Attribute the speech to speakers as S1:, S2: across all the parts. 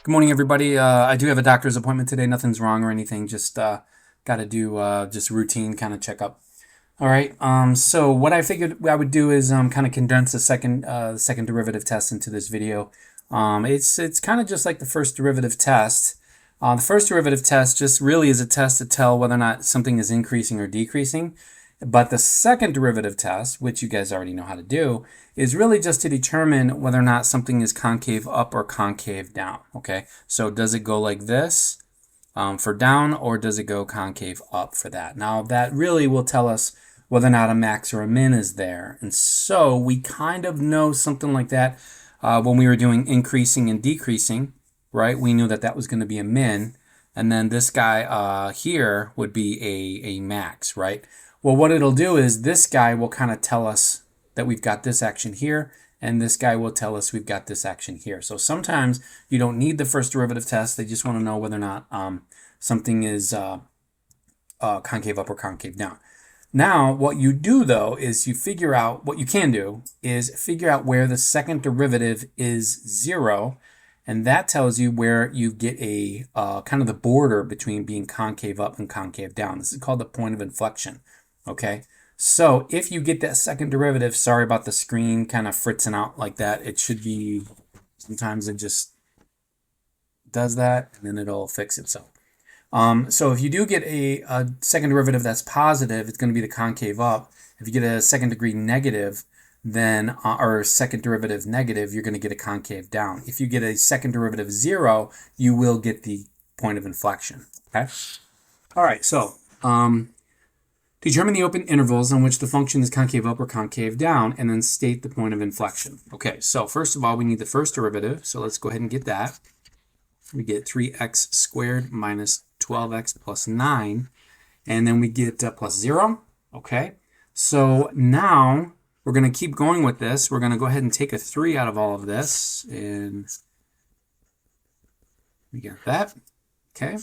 S1: Good morning, everybody. I do have a doctor's appointment today. Nothing's wrong or anything. Just got to do just routine kind of checkup. All right. So what I figured I would do is kind of condense the second derivative test into this video. It's kind of just like the first derivative test. The first derivative test just really is a test to tell whether or not something is increasing or decreasing. But the second derivative test, which you guys already know how to do, is really just to determine whether or not something is concave up or concave down. Okay, so does it go like this for down, or does it go concave up for that? Now that really will tell us whether or not a max or a min is there. And so we kind of know something like that when we were doing increasing and decreasing, right? We knew that that was going to be a min, and then this guy here would be a max, right? Well, what it'll do is this guy will kind of tell us that we've got this action here, and this guy will tell us we've got this action here. So sometimes you don't need the first derivative test. They just want to know whether or not something is concave up or concave down. Now, what you do, though, is you figure out, what you can do is figure out where the second derivative is 0, and that tells you where you get a kind of the border between being concave up and concave down. This is called the point of inflection. Okay, so if you get that second derivative, sorry about the screen kind of fritzing out like that. It should be, sometimes it just does that and then it'll fix itself. So if you do get a second derivative that's positive, it's going to be the concave up. If you get a second degree negative, then or second derivative negative, you're going to get a concave down. If you get a second derivative 0, you will get the point of inflection. Okay. All right. So determine the open intervals on which the function is concave up or concave down, and then state the point of inflection. Okay, so first of all, we need the first derivative, so let's go ahead and get that. We get 3x squared minus 12x plus 9, and then we get plus 0. Okay, so now we're going to keep going with this. We're going to go ahead and take a 3 out of all of this, and we got that. Okay.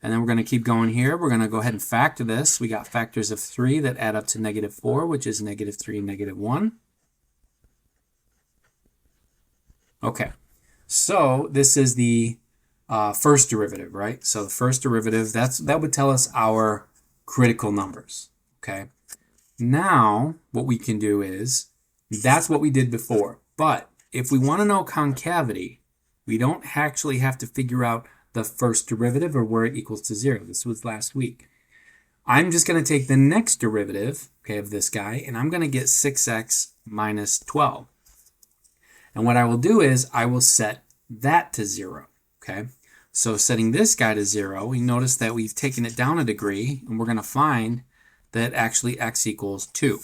S1: And then we're going to keep going here. We're going to go ahead and factor this. We got factors of 3 that add up to -4, which is -3 and -1. Okay, so this is the first derivative, right? So the first derivative, that would tell us our critical numbers. Okay, now what we can do is, that's what we did before. But if we want to know concavity, we don't actually have to figure out the first derivative or where it equals to 0. This was last week. I'm just going to take the next derivative, okay, of this guy, and I'm going to get 6x minus 12. And what I will do is I will set that to 0, okay? So setting this guy to 0, we notice that we've taken it down a degree, and we're going to find that actually x equals 2,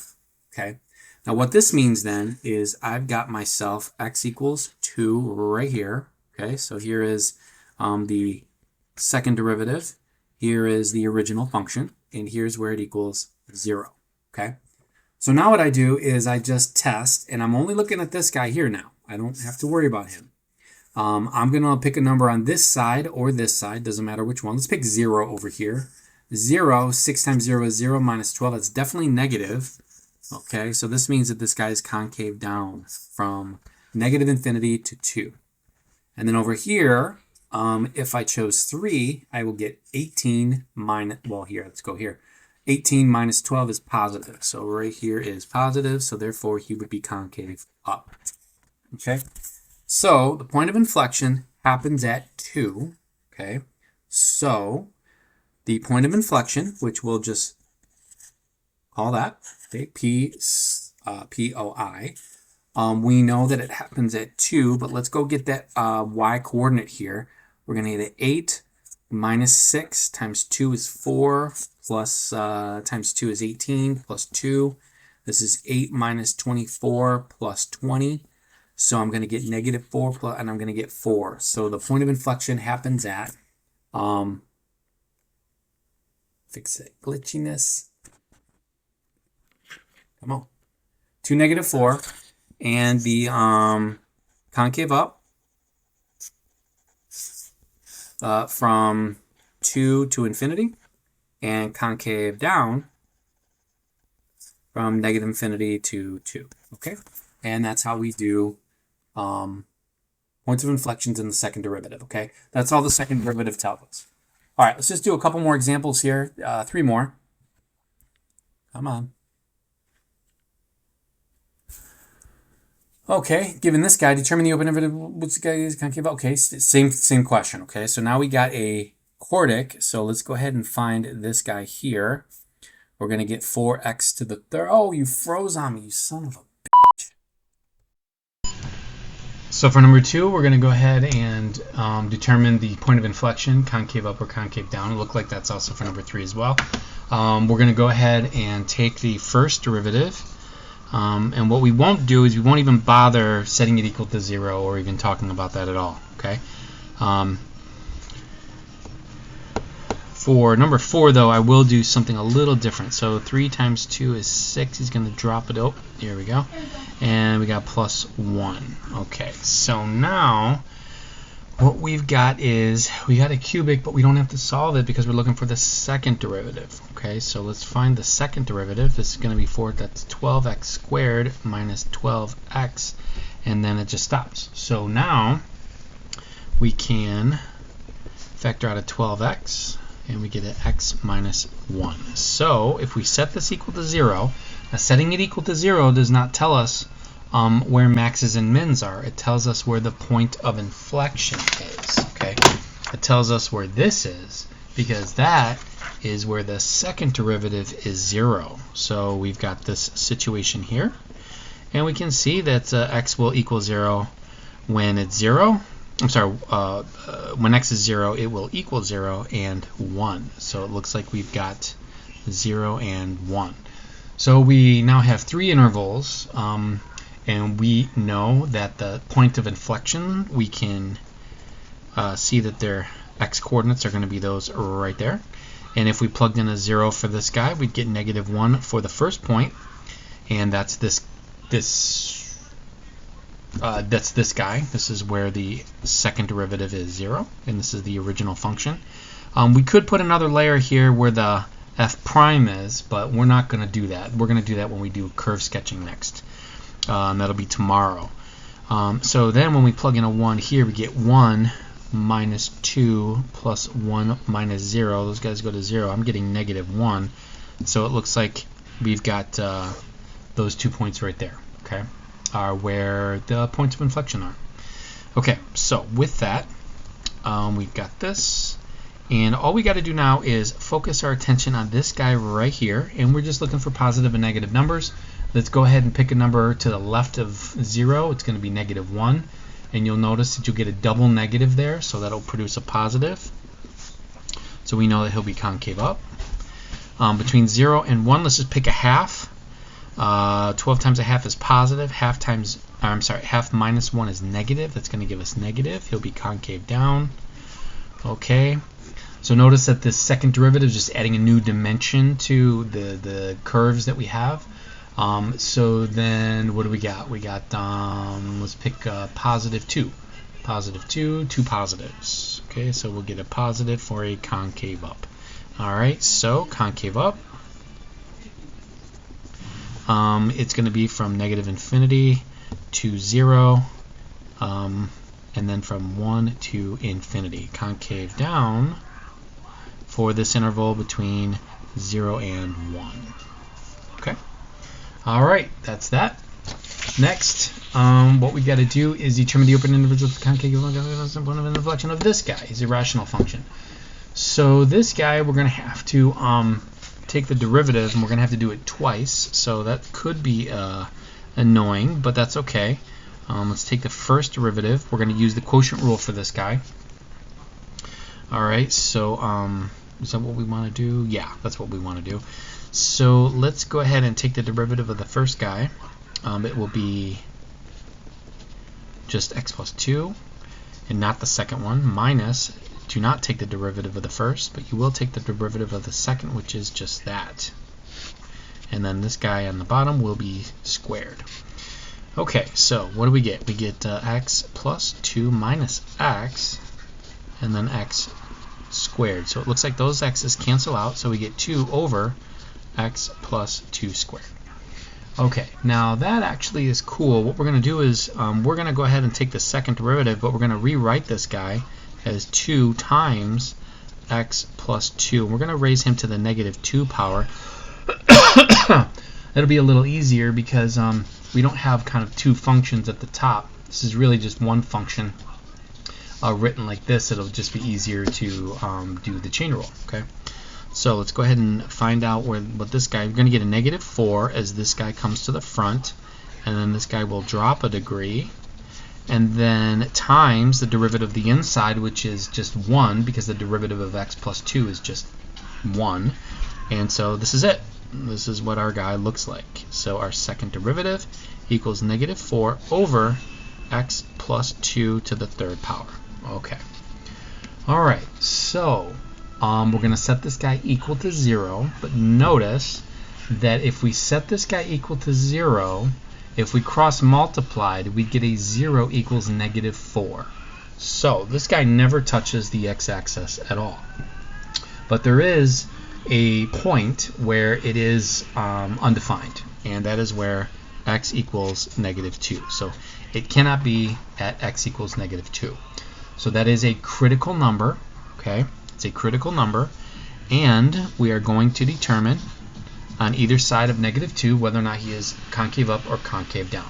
S1: okay? Now what this means then is I've got myself x equals 2 right here, okay? So here is the second derivative, here is the original function, and here's where it equals 0, okay? So now what I do is I just test, and I'm only looking at this guy here now. I don't have to worry about him. I'm going to pick a number on this side or this side, doesn't matter which one. Let's pick 0 over here. 0, 6 times 0 is 0 minus 12. That's definitely negative, okay? So this means that this guy is concave down from -infinity to 2. And then over here, if I chose 3, I will get 18 minus, well here, let's go here. 18 minus 12 is positive. So right here is positive, so therefore he would be concave up. Okay, so the point of inflection happens at 2. Okay, so the point of inflection, which we'll just call that, okay, POI, we know that it happens at 2, but let's go get that y coordinate here. We're going to get 8 minus 6 times 2 is 4, plus times 2 is 18, plus 2. This is 8 minus 24 plus 20. So I'm going to get -4 plus, and I'm going to get 4. So the point of inflection happens at, fix it, glitchiness. Come on. To -4, and the concave up from 2 to infinity, and concave down from -infinity to 2. Okay, and that's how we do Points of inflections in the second derivative, okay? That's all the second derivative tells us. All right, let's just do a couple more examples here. 3 more. Come on. Okay, given this guy, determine the open derivative. What's the guy's concave? Okay, same question. Okay, so now we got a quartic. So let's go ahead and find this guy here. We're going to get 4x to the third. Oh, you froze on me, you son of a bitch. So for number 2, we're going to go ahead and determine the point of inflection, concave up or concave down. It looked like that's also for number 3 as well. We're going to go ahead and take the first derivative. And what we won't do is we won't even bother setting it equal to 0 or even talking about that at all. Okay. For number 4, though, I will do something a little different. So 3 times 2 is 6. He's going to drop it. Oh, here we go. And we got plus 1. Okay, so now what we've got is we got a cubic, but we don't have to solve it because we're looking for the second derivative. Okay, so let's find the second derivative. This is going to be 4. That's 12x squared minus 12x, and then it just stops. So now we can factor out a 12x, and we get an x minus 1. So if we set this equal to 0, now setting it equal to 0 does not tell us where maxes and mins are. It tells us where the point of inflection is. Okay, it tells us where this is because that is where the second derivative is 0. So we've got this situation here, and we can see that x will equal 0 when it's 0. I'm sorry, when x is 0, it will equal 0 and 1. So it looks like we've got 0 and 1. So we now have 3 intervals, and we know that the point of inflection, we can see that their x coordinates are going to be those right there. And if we plugged in a 0 for this guy, we'd get negative 1 for the first point, and that's this guy. This is where the second derivative is 0, and this is the original function. We could put another layer here where the f prime is, but we're not going to do that. We're going to do that when we do curve sketching next. And that'll be tomorrow. So then when we plug in a 1 here, we get 1 minus 2 plus 1 minus 0. Those guys go to 0. I'm getting negative 1. So it looks like we've got those 2 points right there, okay, are where the points of inflection are. Okay, so with that, we've got this. And all we got to do now is focus our attention on this guy right here. And we're just looking for positive and negative numbers. Let's go ahead and pick a number to the left of 0. It's going to be negative 1. And you'll notice that you'll get a double negative there, so that'll produce a positive. So we know that he'll be concave up. Between 0 and 1, let's just pick a half. 12 times a half is positive. Half minus 1 is negative. That's going to give us negative. He'll be concave down. Okay. So notice that this second derivative is just adding a new dimension to the curves that we have. So then what do we got? We got, let's pick positive 2. Positive 2, 2 positives. Okay, so we'll get a positive for a concave up. Alright, so concave up. It's going to be from negative infinity to 0, and then from 1 to infinity. Concave down for this interval between 0 and 1. Okay. Alright, that's that. Next, what we got to do is determine the open interval with the concave point of inflection of this guy. He's a rational function. So this guy, we're going to have to take the derivative, and we're going to have to do it twice. So that could be annoying, but that's okay. Let's take the first derivative. We're going to use the quotient rule for this guy. Alright, so is that what we want to do? Yeah, that's what we want to do. So let's go ahead and take the derivative of the first guy. It will be just x plus 2, and not the second one, minus, do not take the derivative of the first, but you will take the derivative of the second, which is just that. And then this guy on the bottom will be squared. Okay, so what do we get? We get x plus 2 minus x, and then x squared. So it looks like those x's cancel out, so we get 2 over x plus 2 squared. Okay, now that actually is cool. What we're going to do is we're going to go ahead and take the second derivative, but we're going to rewrite this guy as 2 times x plus 2. We're going to raise him to the -2 power. It'll be a little easier because we don't have kind of 2 functions at the top. This is really just one function written like this. It'll just be easier to do the chain rule. Okay. So let's go ahead and find out what this guy, we're going to get a -4 as this guy comes to the front, and then this guy will drop a degree, and then times the derivative of the inside, which is just 1, because the derivative of x plus 2 is just 1. And so this is it. This is what our guy looks like. So our second derivative equals -4 over x plus 2 to the 3rd power. Okay. All right. So we're going to set this guy equal to 0, but notice that if we set this guy equal to 0, if we cross multiplied, we get a 0 equals -4. So this guy never touches the x-axis at all. But there is a point where it is undefined, and that is where x equals -2. So it cannot be at x equals -2. So that is a critical number, okay? It's a critical number, and we are going to determine on either side of -2 whether or not he is concave up or concave down.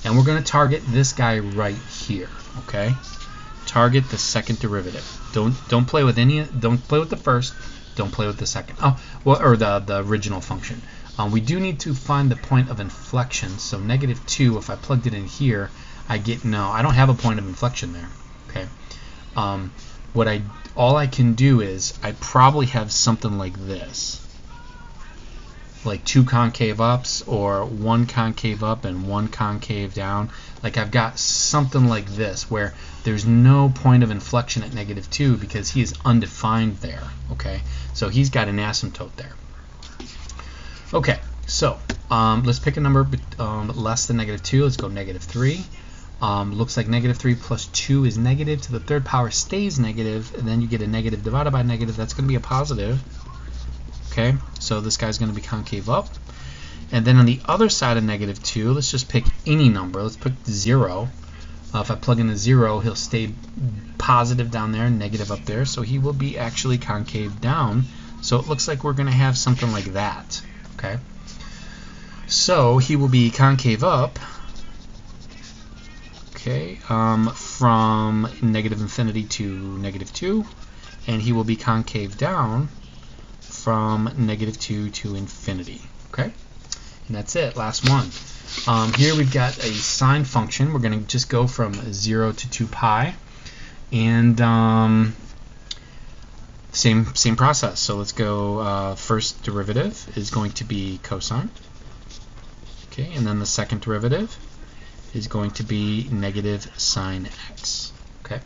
S1: And we're going to target this guy right here, okay? Target the second derivative. Don't play with the first, don't play with the second. Oh, well, or the original function. We do need to find the point of inflection. So -2, if I plugged it in here, I don't have a point of inflection there, okay? All I can do is I probably have something like this, like 2 concave ups or 1 concave up and 1 concave down. Like I've got something like this where there's no point of inflection at -2 because he is undefined there. Okay, so he's got an asymptote there. Okay, so let's pick a number less than -2. Let's go -3. Looks like -3 plus 2 is negative to the 3rd power stays negative, and then you get a negative divided by negative. That's going to be a positive. Okay, so this guy's going to be concave up. And then on the other side of -2, let's just pick any number. Let's pick 0. If I plug in a 0, he'll stay positive down there, negative up there, so he will be actually concave down. So it looks like we're going to have something like that. Okay, so he will be concave up. Okay, from -infinity to -2, and he will be concave down from -2 to infinity. Okay, and that's it. Last one. Here we've got a sine function. We're going to just go from 0 to 2 pi, and same process. So let's go. First derivative is going to be cosine. Okay, and then the second derivative is going to be negative sine x. Okay.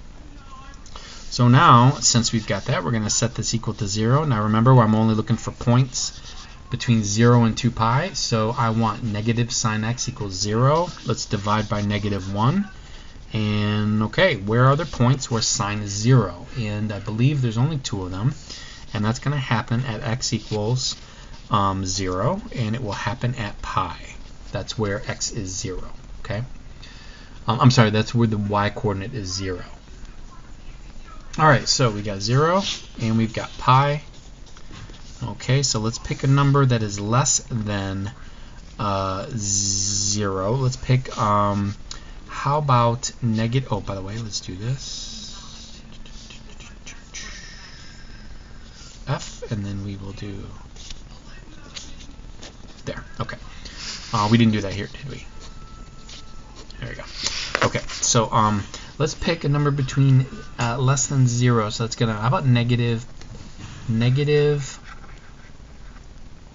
S1: So now, since we've got that, we're going to set this equal to 0. Now remember, I'm only looking for points between 0 and 2 pi. So I want negative sine x equals 0. Let's divide by -1. And okay, where are the points where sine is 0? And I believe there's only 2 of them. And that's going to happen at x equals 0, and it will happen at pi. That's where x is 0. Okay. I'm sorry, that's where the y coordinate is 0. Alright, so we got 0 and we've got pi. Okay, so let's pick a number that is less than 0. Let's pick, how about negative, oh, by the way, let's do this. F, and then we will do, there, okay. We didn't do that here, did we? There we go. Okay, so let's pick a number between less than 0. So that's gonna. How about negative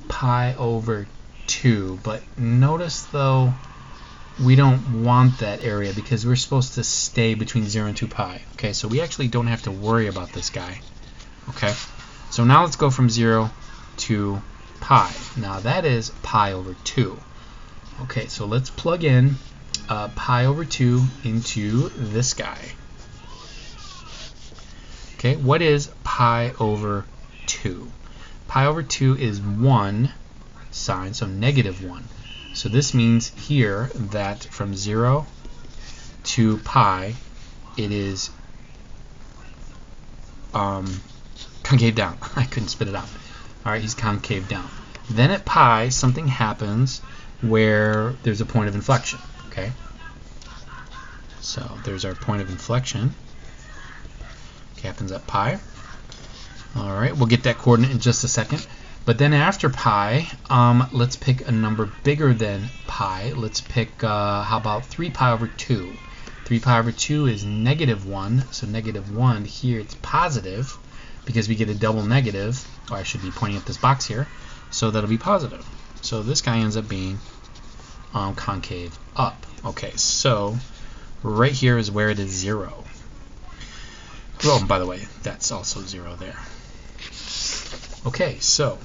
S1: pi over 2? But notice though, we don't want that area because we're supposed to stay between 0 and 2 pi. Okay, so we actually don't have to worry about this guy. Okay, so now let's go from 0 to pi. Now that is pi over 2. Okay, so let's plug in pi over 2 into this guy. Okay, what is pi over 2? Pi over 2 is 1 sine, so -1. So this means here that from 0 to pi, it is concave down. I couldn't spit it out. All right, he's concave down. Then at pi, something happens where there's a point of inflection. Okay, so there's our point of inflection. Okay, happens at pi. All right, we'll get that coordinate in just a second. But then after pi, let's pick a number bigger than pi. Let's pick, how about 3 pi over 2? 3 pi over 2 is -1, so -1 here, it's positive because we get a double negative, or I should be pointing at this box here, so that'll be positive. So this guy ends up being concave up. Okay, so right here is where it is 0. Oh, by the way, that's also 0 there. Okay, so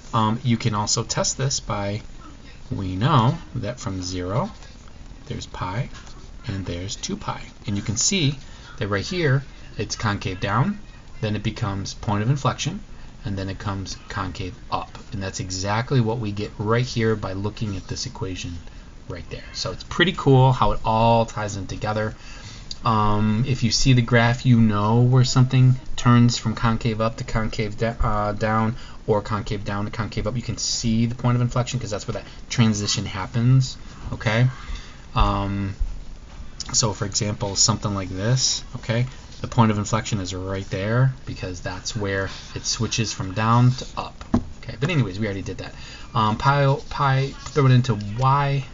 S1: you can also test this by, we know that from 0, there's pi, and there's 2 pi. And you can see that right here, it's concave down, then it becomes point of inflection, and then it comes concave up. And that's exactly what we get right here by looking at this equation right there. So it's pretty cool how it all ties in together. If you see the graph, you know where something turns from concave up to concave down, or concave down to concave up. You can see the point of inflection because that's where that transition happens. Okay. So for example, something like this. Okay, the point of inflection is right there because that's where it switches from down to up. Okay, but anyways, we already did that. Pi, throw it into y.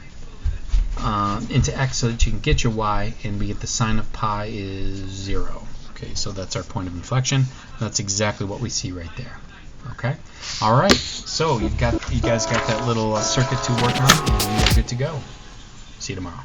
S1: Into x so that you can get your y, and we get the sine of pi is 0. Okay, so that's our point of inflection. That's exactly what we see right there. Okay, all right. So you guys got that little circuit to work on, and you're good to go. See you tomorrow.